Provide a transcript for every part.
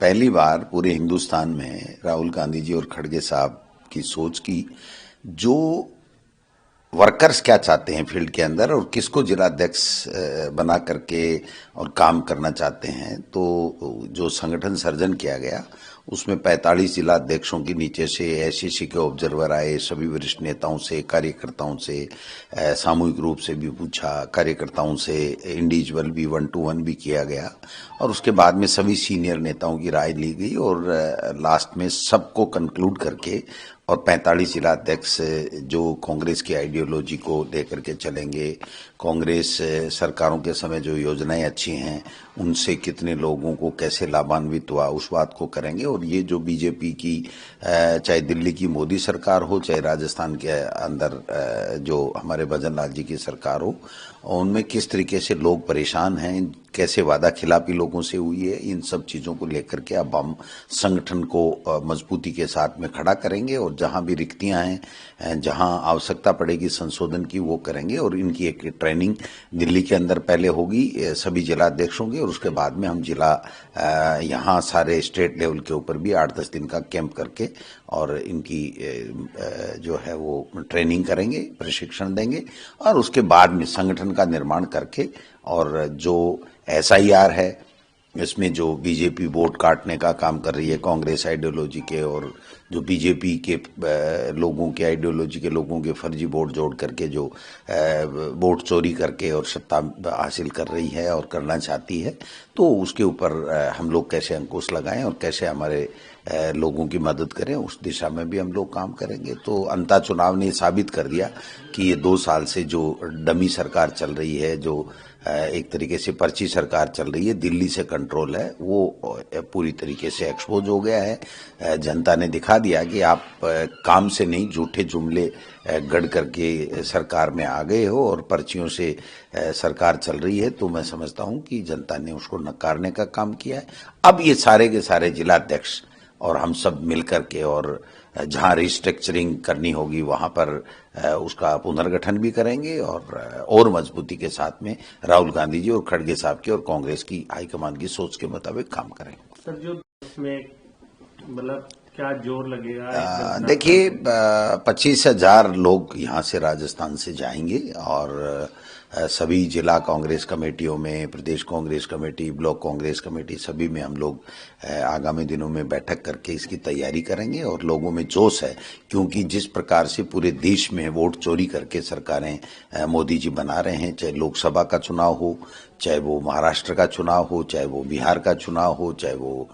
पहली बार पूरे हिंदुस्तान में राहुल गांधी जी और खड़गे साहब की सोच की जो वर्कर्स क्या चाहते हैं फील्ड के अंदर और किसको जिलाध्यक्ष बना करके और काम करना चाहते हैं। तो जो संगठन सर्जन किया गया उसमें 45 जिलाध्यक्षों के नीचे से एससीसी के ऑब्जर्वर आए, सभी वरिष्ठ नेताओं से, कार्यकर्ताओं से, सामूहिक रूप से भी पूछा, कार्यकर्ताओं से इंडिविजुअल भी 1-to-1 भी किया गया और उसके बाद में सभी सीनियर नेताओं की राय ली गई और लास्ट में सबको कंक्लूड करके और 45 जिलाध्यक्ष जो कांग्रेस की आइडियोलॉजी को लेकर के चलेंगे, कांग्रेस सरकारों के समय जो योजनाएं अच्छी हैं उनसे कितने लोगों को कैसे लाभान्वित हुआ उस बात को करेंगे। और ये जो बीजेपी की चाहे दिल्ली की मोदी सरकार हो, चाहे राजस्थान के अंदर जो हमारे भजन लाल जी की सरकार हो, उनमें किस तरीके से लोग परेशान हैं, कैसे वादा खिलाफी लोगों से हुई है, इन सब चीजों को लेकर के अब हम संगठन को मजबूती के साथ में खड़ा करेंगे और जहां भी रिक्तियां हैं, जहां आवश्यकता पड़ेगी संशोधन की, वो करेंगे। और इनकी एक ट्रेनिंग दिल्ली के अंदर पहले होगी सभी जिलाध्यक्षों की और उसके बाद में हम जिला यहाँ सारे स्टेट लेवल के ऊपर भी 8-10 दिन का कैंप करके और इनकी जो है वो ट्रेनिंग करेंगे, प्रशिक्षण देंगे और उसके बाद में संगठन का निर्माण करके और जो एसआईआर है इसमें जो बीजेपी वोट काटने का काम कर रही है कांग्रेस आइडियोलॉजी के और जो बीजेपी के लोगों के आइडियोलॉजी के लोगों के फर्जी वोट जोड़ करके जो वोट चोरी करके और सत्ता हासिल कर रही है और करना चाहती है, तो उसके ऊपर हम लोग कैसे अंकुश लगाएं और कैसे हमारे लोगों की मदद करें, उस दिशा में भी हम लोग काम करेंगे। तो अंता चुनाव ने साबित कर दिया कि ये 2 साल से जो डमी सरकार चल रही है, जो एक तरीके से पर्ची सरकार चल रही है, दिल्ली से कंट्रोल है, वो पूरी तरीके से एक्सपोज हो गया है। जनता ने दिखा दिया कि आप काम से नहीं झूठे जुमले गढ़ करके सरकार में आ गए हो और पर्चियों से सरकार चल रही है। तो मैं समझता हूं कि जनता ने उसको नकारने का काम किया है। अब ये सारे के सारे जिलाध्यक्ष और हम सब मिलकर के और जहां रिस्ट्रक्चरिंग करनी होगी वहां पर उसका पुनर्गठन भी करेंगे और मजबूती के साथ में राहुल गांधी जी और खड़गे साहब की और कांग्रेस की हाईकमान की सोच के मुताबिक काम करेंगे। सर, जो इसमें मतलब क्या जोर लगेगा? देखिए, 25,000 लोग यहाँ से राजस्थान से जाएंगे और सभी जिला कांग्रेस कमेटियों में, प्रदेश Congress committee, block Congress committee, सभी में हम लोग आगामी दिनों में बैठक करके इसकी तैयारी करेंगे और लोगों में जोश है, क्योंकि जिस प्रकार से पूरे देश में वोट चोरी करके सरकारें मोदी जी बना रहे हैं, चाहे लोकसभा का चुनाव हो, चाहे वो महाराष्ट्र का चुनाव हो, चाहे वो बिहार का चुनाव हो, चाहे वो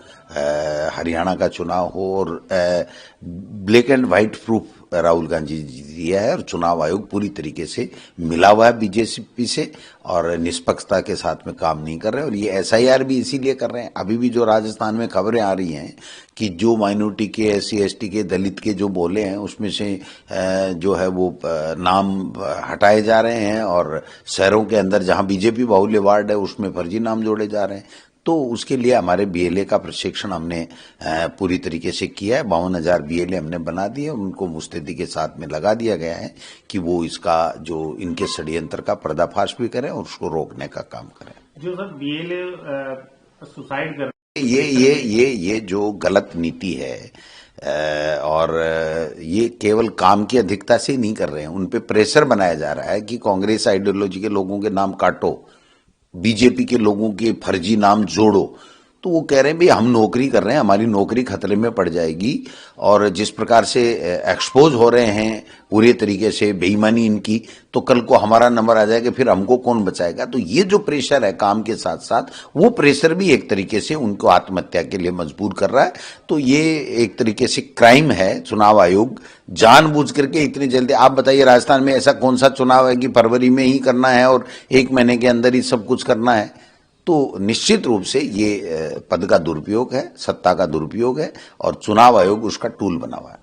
हरियाणा का चुनाव हो, और black and white proof Rahul Gandhi ji दिया है और चुनाव आयोग पूरी तरीके से मिला हुआ है बीजेपी से और निष्पक्षता के साथ में काम नहीं कर रहे। और ये एसआईआर भी इसीलिए कर रहे हैं। अभी भी जो राजस्थान में खबरें आ रही हैं कि जो माइनॉरिटी के, एससी एसटी के, दलित के जो बोले हैं उसमें से जो है वो नाम हटाए जा रहे हैं और शहरों के अंदर जहां बीजेपी बाहुल्य वार्ड है उसमें फर्जी नाम जोड़े जा रहे हैं। तो उसके लिए हमारे बीएलए का प्रशिक्षण हमने पूरी तरीके से किया है। 52,000 बीएलए हमने बना दिए, उनको मुस्तैदी के साथ में लगा दिया गया है कि वो इसका जो इनके षड्यंत्र का पर्दाफाश भी करें और उसको रोकने का काम करें। जो सर बीएलए सुसाइड कर ये जो गलत नीति है और ये केवल काम की अधिकता से ही नहीं कर रहे हैं, उन पे प्रेशर बनाया जा रहा है कि कांग्रेस आइडियोलॉजी के लोगों के नाम काटो, बीजेपी के लोगों के फर्जी नाम जोड़ो। तो वो कह रहे हैं भाई हम नौकरी कर रहे हैं, हमारी नौकरी खतरे में पड़ जाएगी और जिस प्रकार से एक्सपोज हो रहे हैं पूरे तरीके से बेईमानी इनकी, तो कल को हमारा नंबर आ जाएगा, फिर हमको कौन बचाएगा। तो ये जो प्रेशर है काम के साथ साथ, वो प्रेशर भी एक तरीके से उनको आत्महत्या के लिए मजबूर कर रहा है। तो ये एक तरीके से क्राइम है। चुनाव आयोग जानबूझ करके इतनी जल्दी, आप बताइए राजस्थान में ऐसा कौन सा चुनाव है कि फरवरी में ही करना है और 1 महीने के अंदर ही सब कुछ करना है। तो निश्चित रूप से ये पद का दुरुपयोग है, सत्ता का दुरुपयोग है और चुनाव आयोग उसका टूल बना हुआ है।